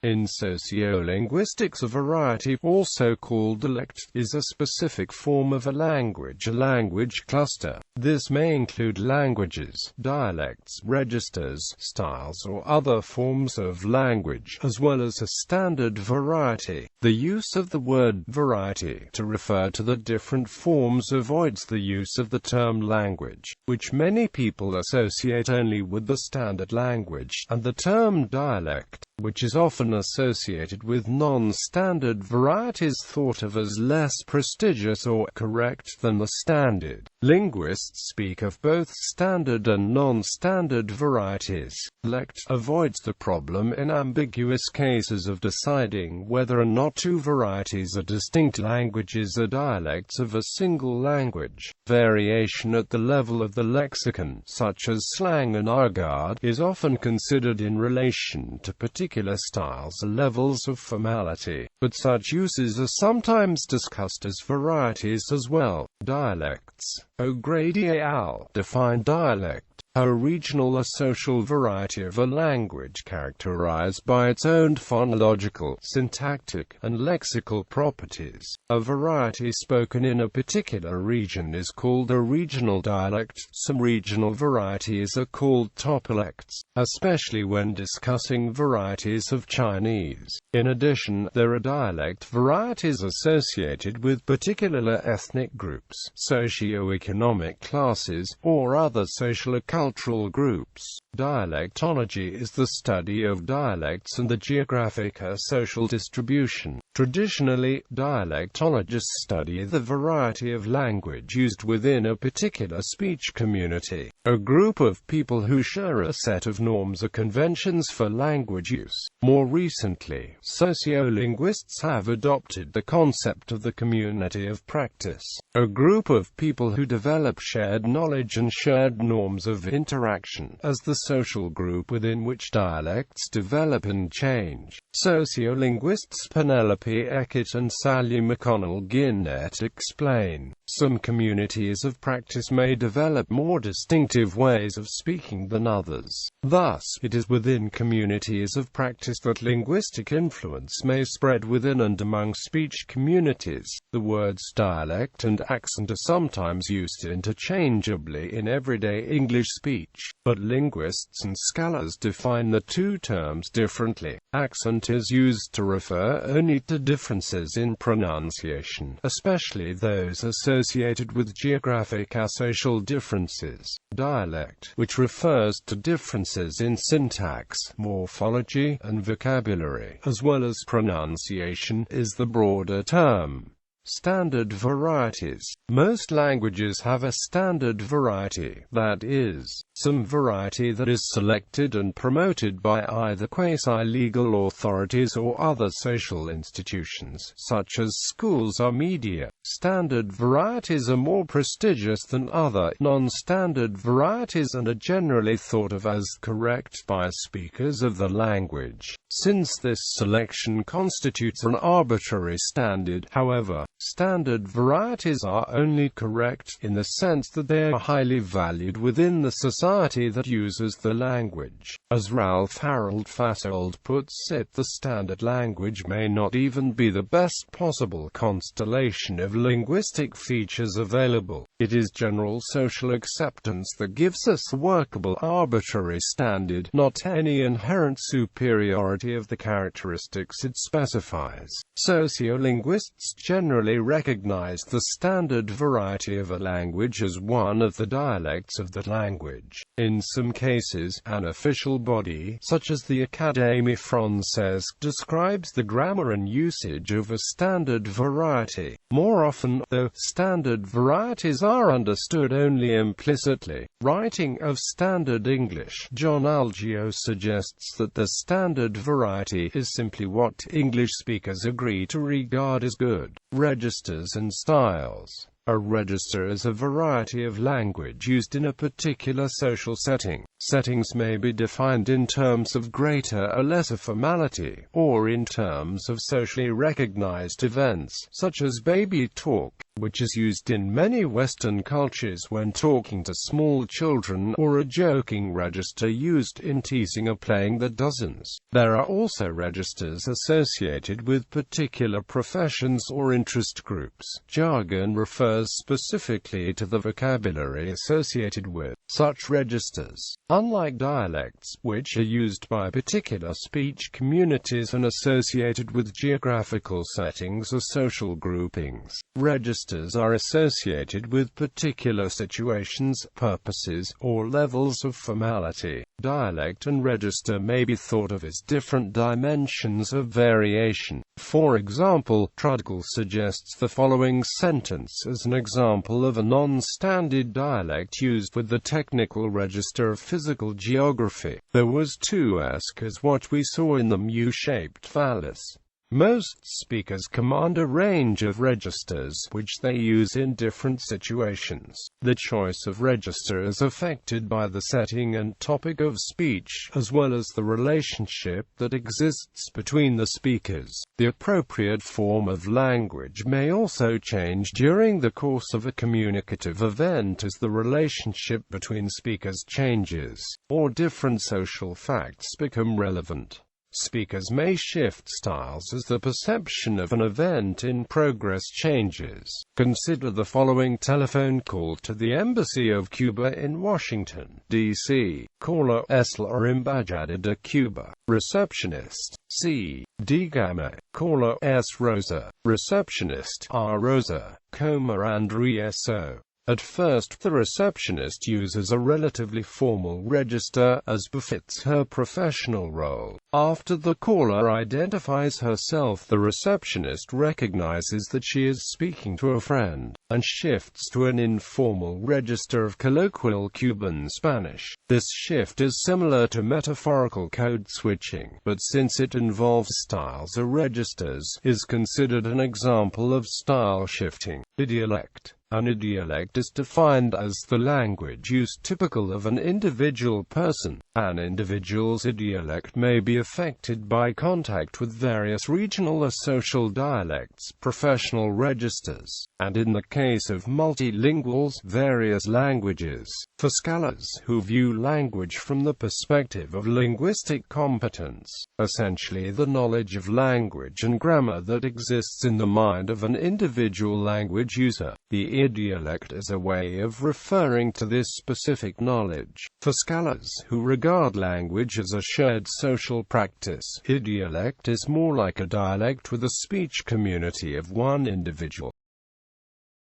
In sociolinguistics, a variety, also called a lect, is a specific form of a language cluster. This may include languages, dialects, registers, styles, or other forms of language, as well as a standard variety. The use of the word variety to refer to the different forms avoids the use of the term language, which many people associate only with the standard language, and the term dialect, which is often associated with non-standard varieties thought of as less prestigious or correct than the standard. Linguists speak of both standard and non-standard varieties. Lect avoids the problem in ambiguous cases of deciding whether or not two varieties are distinct languages or dialects of a single language. Variation at the level of the lexicon, such as slang and argot, is often considered in relation to particular styles or levels of formality, but such uses are sometimes discussed as varieties as well. Dialects. O'Grady et al. Define dialect: a regional or social variety of a language characterized by its own phonological, syntactic, and lexical properties. A variety spoken in a particular region is called a regional dialect. Some regional varieties are called topolects, especially when discussing varieties of Chinese. In addition, there are dialect varieties associated with particular ethnic groups, socio-economic classes, or other social cultural groups. Dialectology is the study of dialects and the geographic or social distribution. Traditionally, dialectologists study the variety of language used within a particular speech community, a group of people who share a set of norms or conventions for language use. More recently, sociolinguists have adopted the concept of the community of practice, a group of people who develop shared knowledge and shared norms of interaction, as the social group within which dialects develop and change. Sociolinguists Penelope Eckert and Sally McConnell-Ginnett explain, some communities of practice may develop more distinctive ways of speaking than others. Thus, it is within communities of practice that linguistic influence may spread within and among speech communities. The words dialect and accent are sometimes used interchangeably in everyday English speech, but linguists and scholars define the two terms differently. Accent is used to refer only to differences in pronunciation, especially those associated with geographic or social differences. Dialect, which refers to differences in syntax, morphology, and vocabulary, as well as pronunciation, is the broader term. Standard varieties. Most languages have a standard variety, that is, some variety that is selected and promoted by either quasi-legal authorities or other social institutions, such as schools or media. Standard varieties are more prestigious than other, non-standard varieties and are generally thought of as correct by speakers of the language. Since this selection constitutes an arbitrary standard, however, standard varieties are only correct in the sense that they are highly valued within the society that uses the language. As Ralph Harold Fasold puts it, the standard language may not even be the best possible constellation of linguistic features available. It is general social acceptance that gives us a workable arbitrary standard, not any inherent superiority of the characteristics it specifies. Sociolinguists generally recognize the standard variety of a language as one of the dialects of that language. In some cases, an official body, such as the Académie Française, describes the grammar and usage of a standard variety. More often, though, standard varieties are understood only implicitly. Writing of Standard English, John Algeo suggests that the standard variety is simply what English speakers agree to regard as good. Registers and styles. A register is a variety of language used in a particular social setting. Settings may be defined in terms of greater or lesser formality, or in terms of socially recognized events, such as baby talk. which is used in many Western cultures when talking to small children, or a joking register used in teasing or playing the dozens. There are also registers associated with particular professions or interest groups. Jargon refers specifically to the vocabulary associated with such registers. Unlike dialects, which are used by particular speech communities and associated with geographical settings or social groupings, registers are associated with particular situations, purposes, or levels of formality. Dialect and register may be thought of as different dimensions of variation. For example, Trudgill suggests the following sentence as an example of a non-standard dialect used with the technical register of physical geography. There was to ask as what we saw in the U-shaped phallus. Most speakers command a range of registers, which they use in different situations. The choice of register is affected by the setting and topic of speech, as well as the relationship that exists between the speakers. The appropriate form of language may also change during the course of a communicative event as the relationship between speakers changes, or different social facts become relevant. Speakers may shift styles as the perception of an event in progress changes. Consider the following telephone call to the Embassy of Cuba in Washington, D.C. Caller: Es la Embajada de Cuba. Receptionist: C. Dígame. Caller: Es Rosa. Receptionist: A Rosa. Como Andrieso. At first, the receptionist uses a relatively formal register, as befits her professional role. After the caller identifies herself, the receptionist recognizes that she is speaking to a friend, and shifts to an informal register of colloquial Cuban Spanish. This shift is similar to metaphorical code switching, but since it involves styles or registers, is considered an example of style shifting. Idiolect. An idiolect is defined as the language use typical of an individual person. An individual's idiolect may be affected by contact with various regional or social dialects, professional registers, and in the case of multilinguals, various languages. For scholars who view language from the perspective of linguistic competence, essentially the knowledge of language and grammar that exists in the mind of an individual language user, the idiolect is a way of referring to this specific knowledge. For scholars who regard language as a shared social practice, idiolect is more like a dialect with a speech community of one individual.